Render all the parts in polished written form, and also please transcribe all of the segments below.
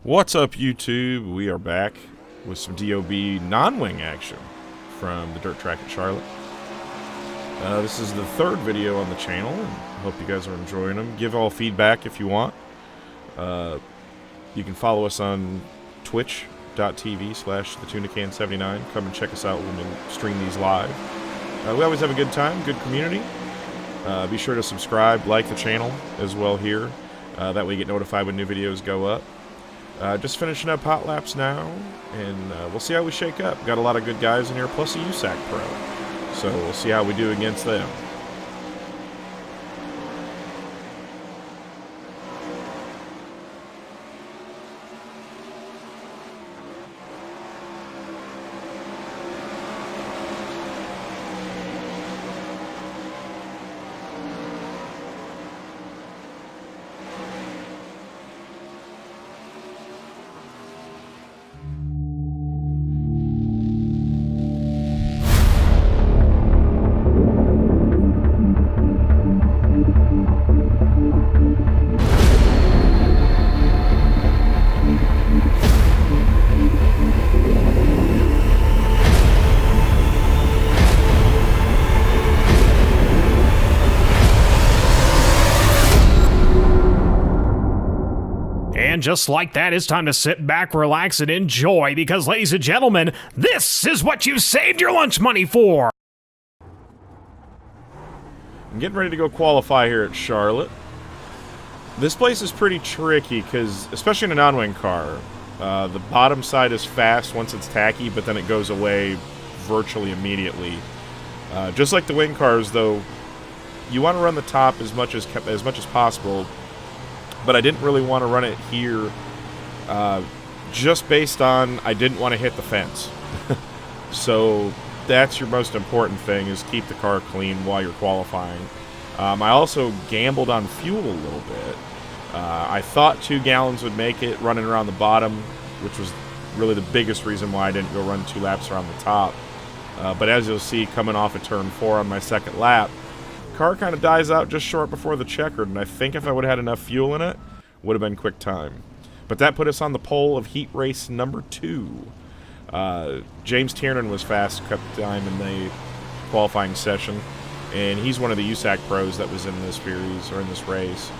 What's up, YouTube? We are back with some DOB non-wing action from the dirt track at Charlotte. This is the third video on the channel, and I hope you guys are enjoying them. Give all feedback if you want. You can follow us on twitch.tv/thetunacan79. Come and check us out when we stream these live. We always have a good time, good community. Be sure to subscribe, like the channel as well here. That way you get notified when new videos go up. Just finishing up hot laps now, and we'll see how we shake up. Got a lot of good guys in here, plus a USAC pro. So we'll see how we do against them. And just like that, it's time to sit back, relax, and enjoy, because, ladies and gentlemen, this is what you saved your lunch money for! I'm getting ready to go qualify here at Charlotte. This place is pretty tricky, because, especially in a non-wing car, the bottom side is fast once it's tacky, but then it goes away virtually immediately. Just like the wing cars, though, you want to run the top as much as possible. But I didn't really want to run it here, just based on I didn't want to hit the fence. So that's your most important thing, is keep the car clean while you're qualifying. I also gambled on fuel a little bit. I thought 2 gallons would make it running around the bottom, which was really the biggest reason why I didn't go run 2 laps around the top. But as you'll see, coming off of turn 4 on my second lap, car kind of dies out just short before the checkered, and I think if I would have had enough fuel in it, would have been quick time. But that put us on the pole of heat race number 2. James Tiernan was fast cup time in the qualifying session, and he's one of the USAC pros that was in this series, or in this race.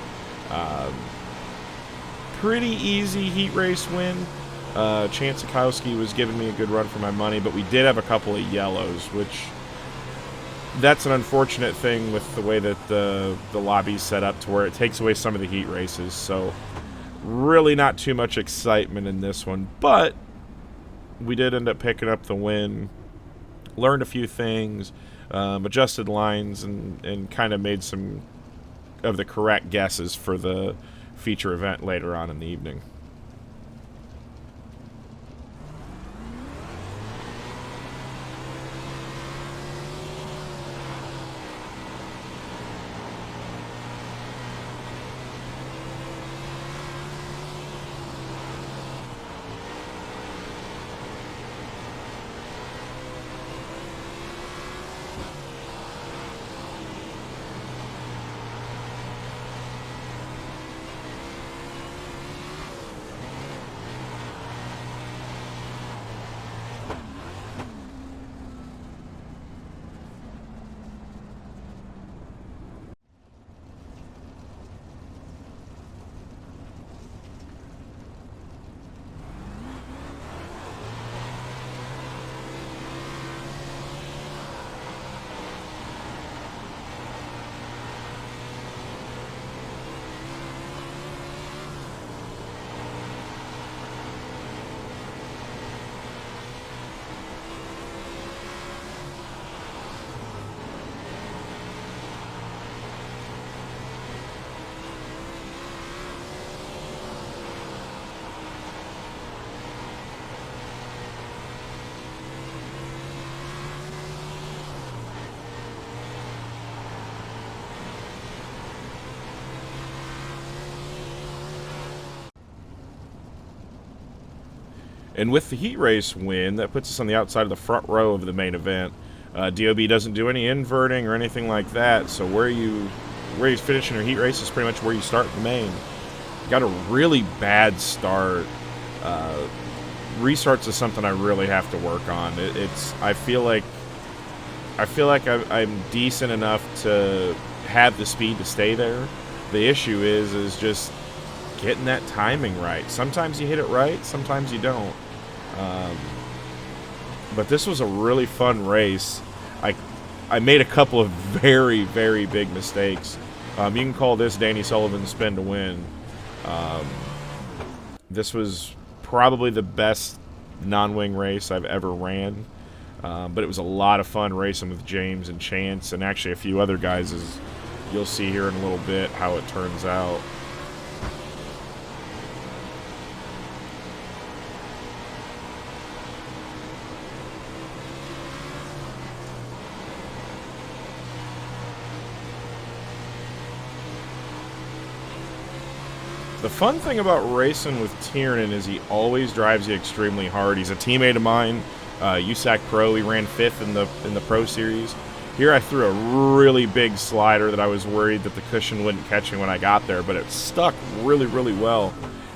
Pretty easy heat race win. Chance Sikowski was giving me a good run for my money, but we did have a couple of yellows, which that's an unfortunate thing with the way that the lobby's set up, to where it takes away some of the heat races. So really not too much excitement in this one, but we did end up picking up the win. Learned a few things, adjusted lines, and kind of made some of the correct guesses for the feature event later on in the evening. And with the heat race win, that puts us on the outside of the front row of the main event. DOB doesn't do any inverting or anything like that, so where you finish in your heat race is pretty much where you start the main. Got a really bad start Restarts is something I really have to work on. I feel like I'm decent enough to have the speed to stay there. The issue is just getting that timing right. Sometimes you hit it right, sometimes you don't. But this was a really fun race. I made a couple of very, very big mistakes. You can call this Danny Sullivan's spin to win. This was probably the best non-wing race I've ever ran. But it was a lot of fun racing with James and Chance and actually a few other guys, as you'll see here in a little bit how it turns out. The fun thing about racing with Tiernan is he always drives you extremely hard. He's a teammate of mine, USAC Pro. He ran 5th in the Pro Series. Here I threw a really big slider that I was worried that the cushion wouldn't catch me when I got there, but it stuck really, really well.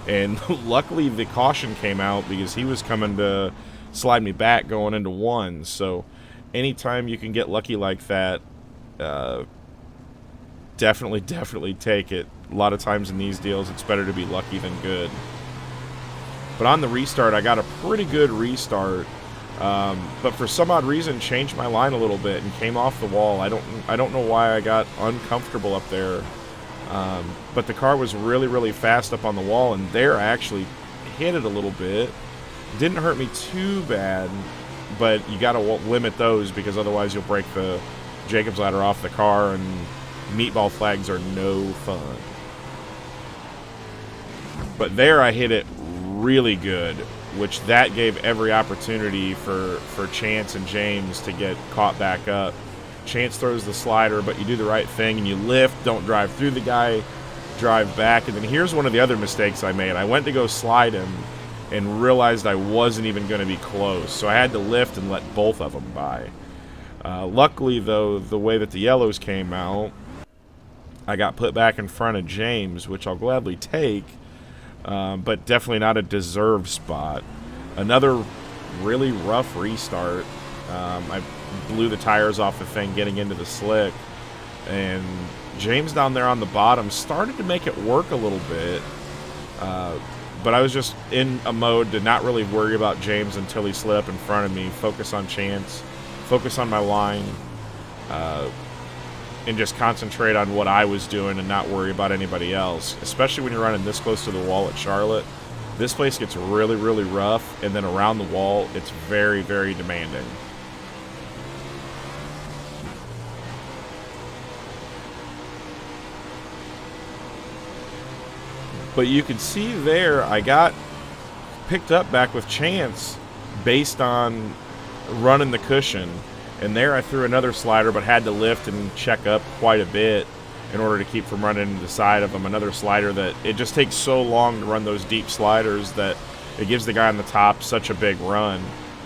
And luckily the caution came out because he was coming to slide me back going into 1. So anytime you can get lucky like that, definitely take it. A lot of times in these deals, it's better to be lucky than good. But on the restart, I got a pretty good restart. But for some odd reason, changed my line a little bit and came off the wall. I don't know why I got uncomfortable up there. But the car was really, really fast up on the wall, and there I actually hit it a little bit. Didn't hurt me too bad, but you got to limit those because otherwise you'll break the Jacob's ladder off the car, and meatball flags are no fun. But there I hit it really good, which that gave every opportunity for Chance and James to get caught back up. Chance throws the slider, but you do the right thing and you lift, don't drive through the guy, drive back. And then here's one of the other mistakes I made. I went to go slide him and realized I wasn't even going to be close, so I had to lift and let both of them by. Luckily, though, the way that the yellows came out, I got put back in front of James, which I'll gladly take, but definitely not a deserved spot. Another really rough restart. I blew the tires off the thing getting into the slick, and James down there on the bottom started to make it work a little bit, but I was just in a mode to not really worry about James until he slid up in front of me, focus on Chance, focus on my line, and just concentrate on what I was doing and not worry about anybody else, especially when you're running this close to the wall at Charlotte. This place gets really, really rough, and then around the wall, it's very, very demanding. But you can see there, I got picked up back with Chance based on running the cushion. And there I threw another slider, but had to lift and check up quite a bit in order to keep from running into the side of him. Another slider that it just takes so long to run those deep sliders that it gives the guy on the top such a big run.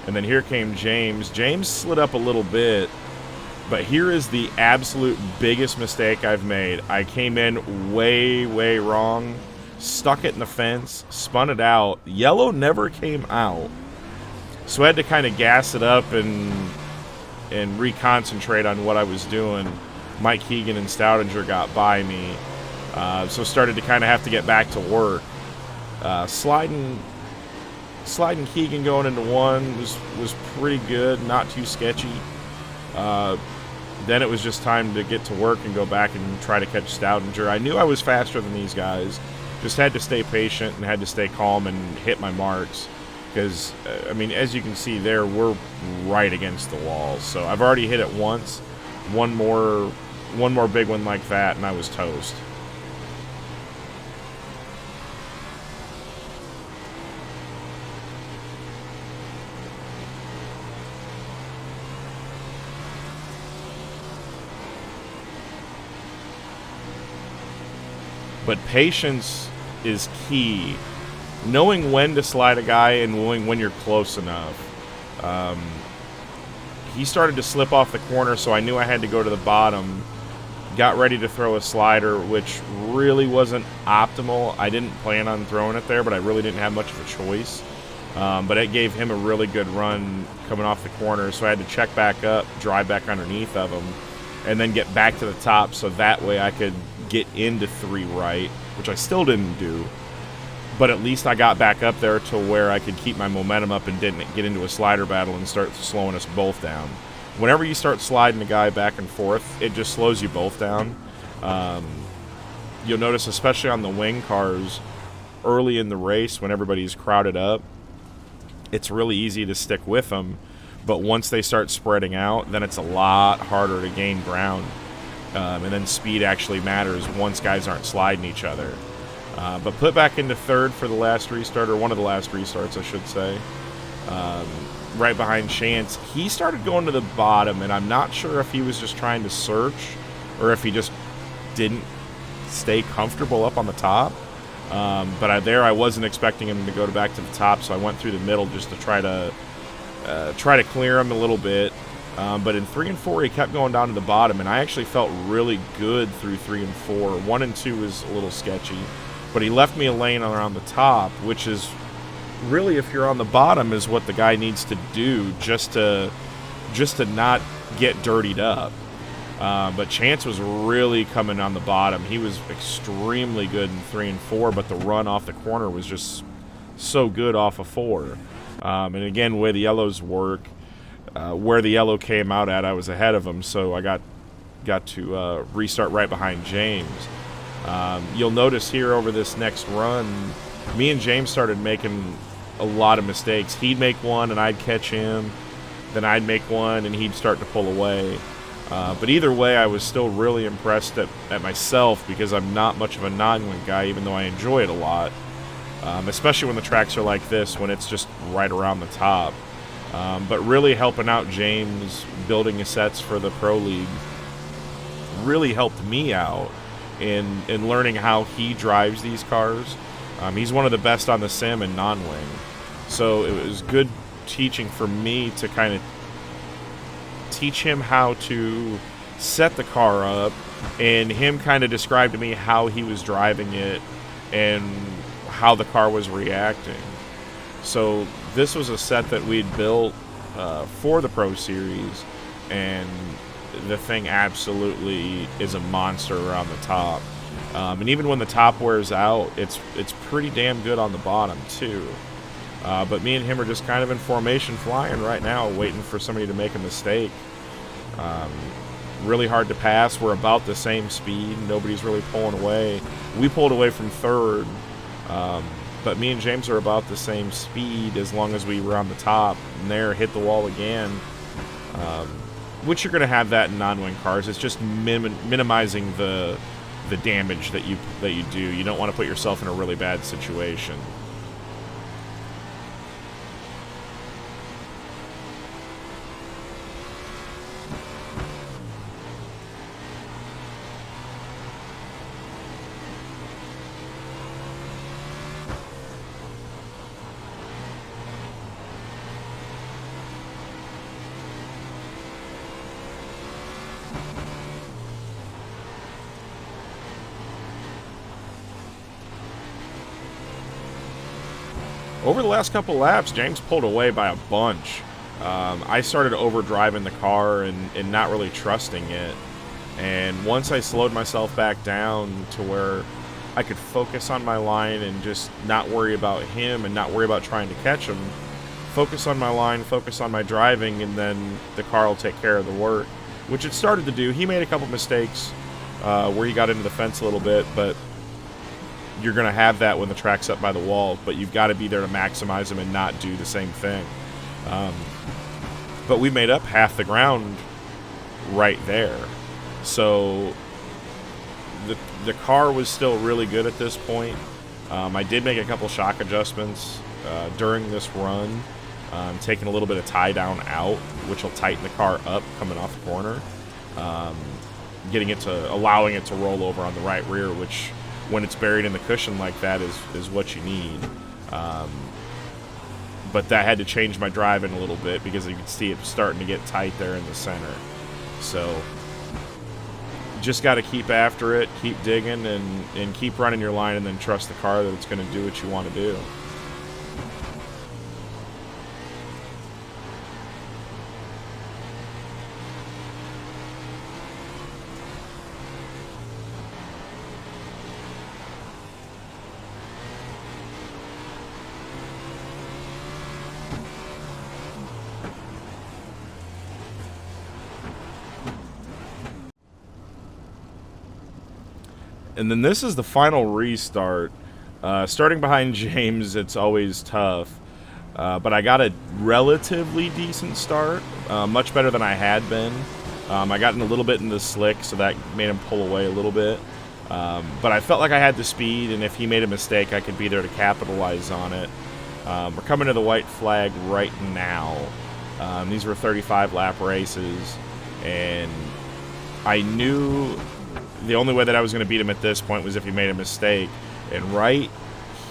And then here came James. James slid up a little bit, but here is the absolute biggest mistake I've made. I came in way, way wrong, stuck it in the fence, spun it out. Yellow never came out, so I had to kind of gas it up and reconcentrate on what I was doing. Mike Keegan and Stoudinger got by me, so started to kind of have to get back to work. Sliding Keegan going into 1 was pretty good, not too sketchy. Then it was just time to get to work and go back and try to catch Stoudinger. I knew I was faster than these guys, just had to stay patient and had to stay calm and hit my marks. Because, I mean, as you can see there, we're right against the wall. So I've already hit it once. One more big one like that, and I was toast. But patience is key. Knowing when to slide a guy and knowing when you're close enough. He started to slip off the corner, so I knew I had to go to the bottom got ready to throw a slider, which really wasn't optimal. I didn't plan on throwing it there, but I really didn't have much of a choice. But it gave him a really good run coming off the corner, so I had to check back up, drive back underneath of him, and then get back to the top so that way I could get into 3 right, which I still didn't do. But at least I got back up there to where I could keep my momentum up and didn't get into a slider battle and start slowing us both down. Whenever you start sliding a guy back and forth, it just slows you both down. You'll notice, especially on the wing cars, early in the race when everybody's crowded up, it's really easy to stick with them. But once they start spreading out, then it's a lot harder to gain ground. And then speed actually matters once guys aren't sliding each other. But put back into 3rd for the last restart, or one of the last restarts, I should say. Right behind Chance. He started going to the bottom, and I'm not sure if he was just trying to search or if he just didn't stay comfortable up on the top. But I wasn't expecting him to go back to the top, so I went through the middle just to try to clear him a little bit. But in 3 and 4, he kept going down to the bottom, and I actually felt really good through 3 and 4. 1 and 2 was a little sketchy, but he left me a lane around the top, which is really, if you're on the bottom, is what the guy needs to do just to not get dirtied up. But Chance was really coming on the bottom. He was extremely good in 3 and 4, but the run off the corner was just so good off of 4. And again, the way the yellows work, where the yellow came out at, I was ahead of him, so I got to restart right behind James. You'll notice here over this next run, me and James started making a lot of mistakes. He'd make one and I'd catch him, then I'd make one and he'd start to pull away. But either way, I was still really impressed at myself, because I'm not much of a non-wing guy, even though I enjoy it a lot. Especially when the tracks are like this, when it's just right around the top. But really helping out James, building his sets for the Pro League, really helped me out in learning how he drives these cars. He's one of the best on the sim and non-wing. So it was good teaching for me to kind of teach him how to set the car up, and him kind of describe to me how he was driving it and how the car was reacting. So this was a set that we'd built for the Pro Series, and the thing absolutely is a monster around the top. And even when the top wears out, it's pretty damn good on the bottom too. But me and him are just kind of in formation flying right now, waiting for somebody to make a mistake. Really hard to pass. We're about the same speed. Nobody's really pulling away. We pulled away from 3rd, but me and James are about the same speed as long as we were on the top. And there, hit the wall again. Which you're going to have that in non-wing cars. It's just minimizing the damage that you do. You don't want to put yourself in a really bad situation. Over the last couple laps, James pulled away by a bunch. I started overdriving the car and not really trusting it. And once I slowed myself back down to where I could focus on my line and just not worry about him and not worry about trying to catch him, focus on my line, focus on my driving, and then the car will take care of the work, which it started to do. He made a couple mistakes where he got into the fence a little bit, but you're going to have that when the track's up by the wall, but you've got to be there to maximize them and not do the same thing. But we made up half the ground right there. So the car was still really good at this point. I did make a couple shock adjustments during this run, taking a little bit of tie down out, which will tighten the car up coming off the corner, allowing it to roll over on the right rear, which when it's buried in the cushion like that is what you need. But that had to change my driving a little bit because you could see it starting to get tight there in the center. So Just got to keep after it, keep digging, and keep running your line, and then trust the car that it's going to do what you want to do. And then this is the final restart. Starting behind James, it's always tough. But I got a relatively decent start, much better than I had been. I got in a little bit in the slick, so that made him pull away a little bit. But I felt like I had the speed, and if he made a mistake, I could be there to capitalize on it. We're coming to the white flag right now. These were 35-lap races, and I knew the only way that I was going to beat him at this point was if he made a mistake. And right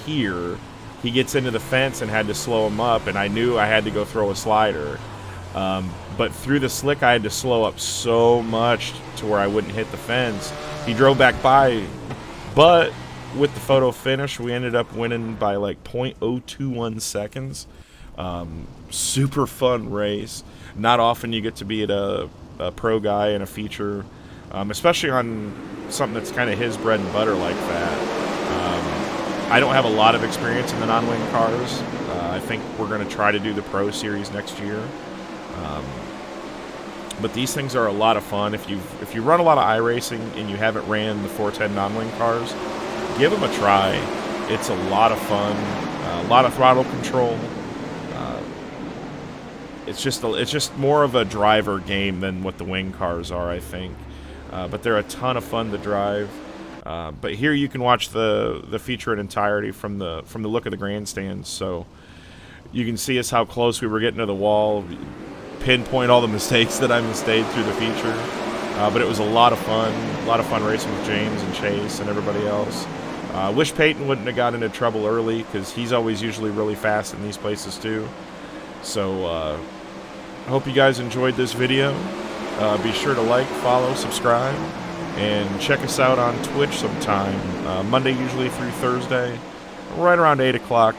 here, he gets into the fence and had to slow him up, and I knew I had to go throw a slider. But through the slick, I had to slow up so much to where I wouldn't hit the fence. He drove back by, but with the photo finish, we ended up winning by like 0.021 seconds. Super fun race. Not often you get to be at a pro guy in a feature, especially on something that's kind of his bread and butter like that. I don't have a lot of experience in the non-wing cars. I think we're going to try to do the Pro Series next year. But these things are a lot of fun. If you run a lot of iRacing and you haven't ran the 410 non-wing cars, give them a try. It's a lot of fun. A lot of throttle control. It's just more of a driver game than what the wing cars are, I think. But they're a ton of fun to drive. But here you can watch the feature in entirety from the look of the grandstands. So you can see us how close we were getting to the wall. Pinpoint all the mistakes that I made through the feature. But it was a lot of fun. A lot of fun racing with James and Chase and everybody else. Wish Peyton wouldn't have got into trouble early, because he's always usually really fast in these places too. So I hope you guys enjoyed this video. Be sure to like, follow, subscribe, and check us out on Twitch sometime. Monday usually through Thursday, right around 8 o'clock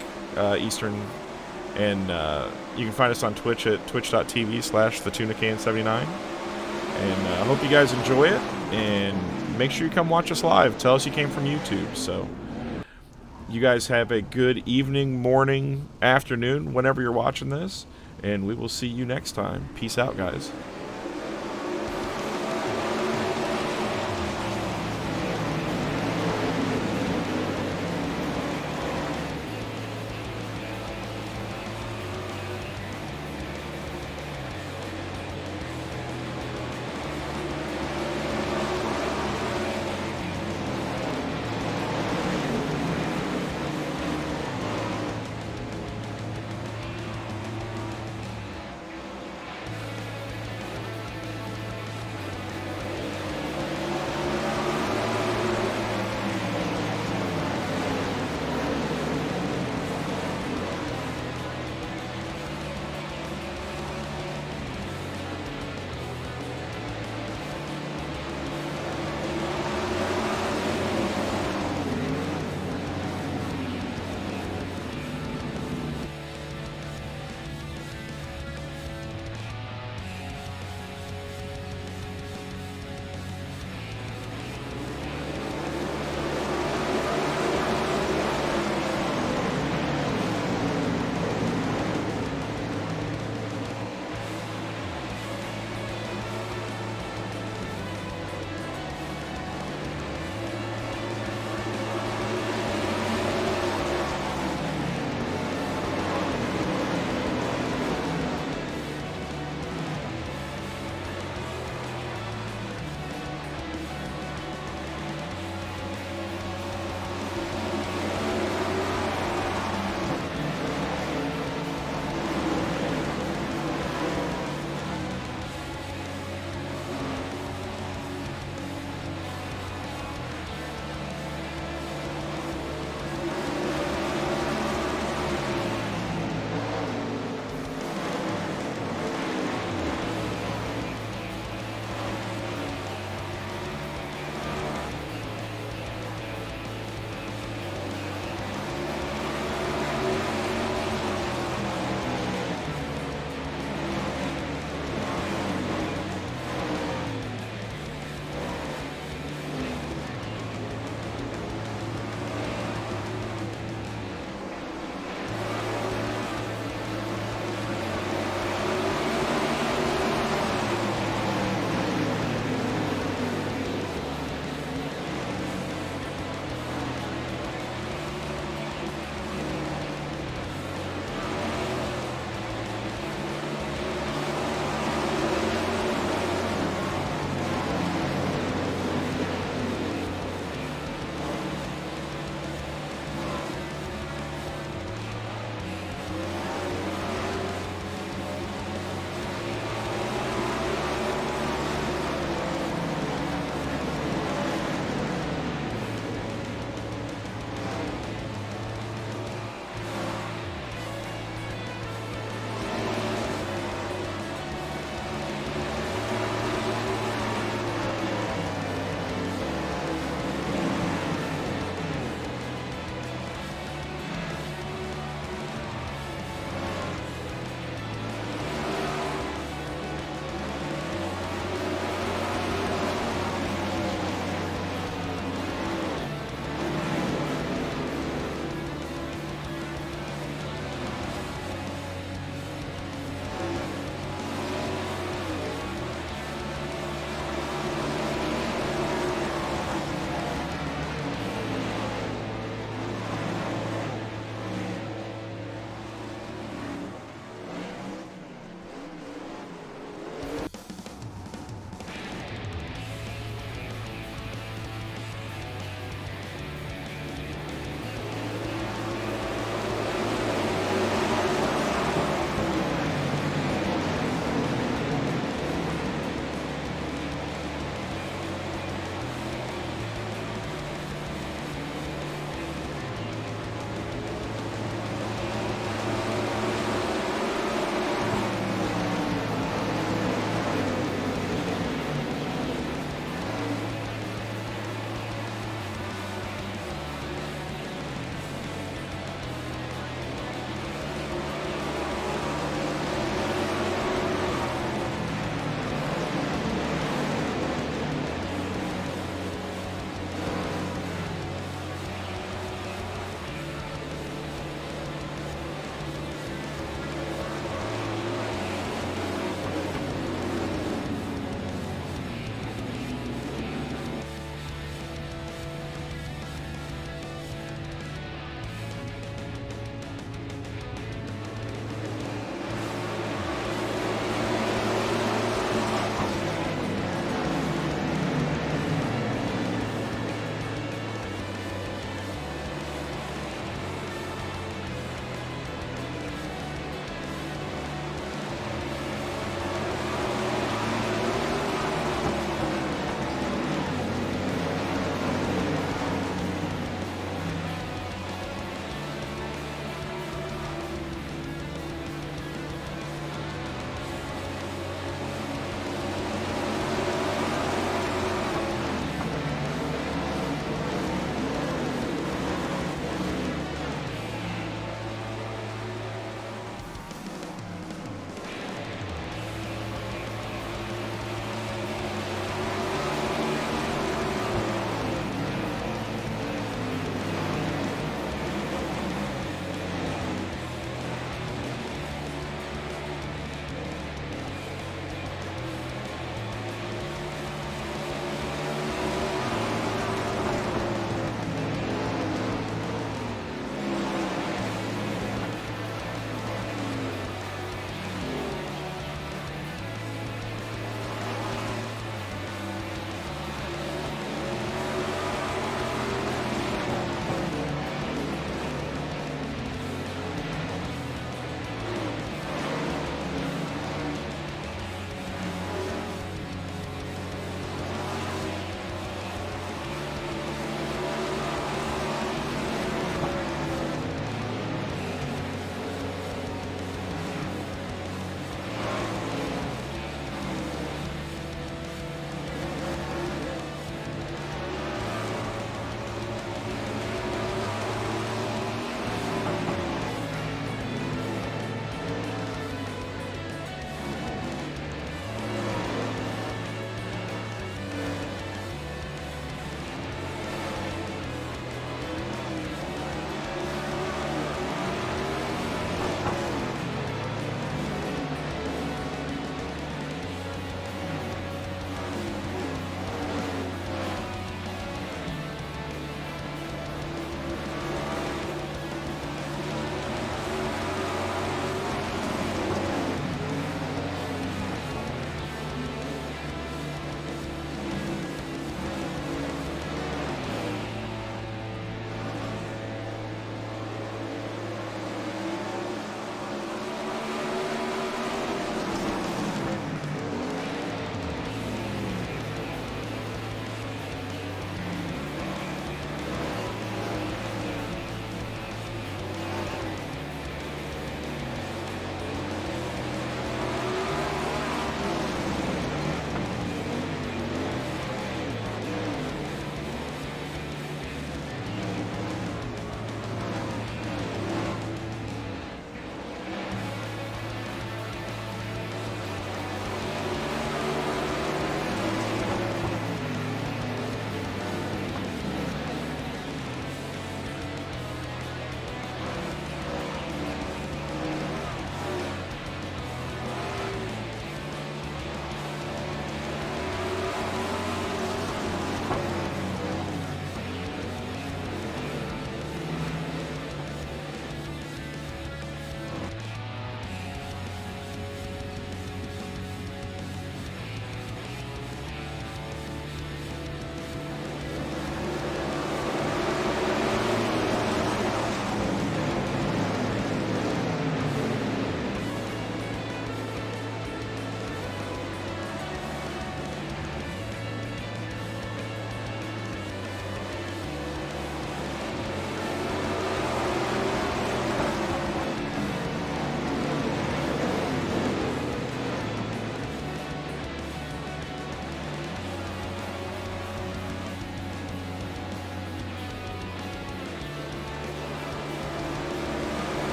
Eastern. And you can find us on Twitch at twitch.tv/thetunacan79. And I hope you guys enjoy it, and make sure you come watch us live. Tell us you came from YouTube. So you guys have a good evening, morning, afternoon, whenever you're watching this, and we will see you next time. Peace out, guys.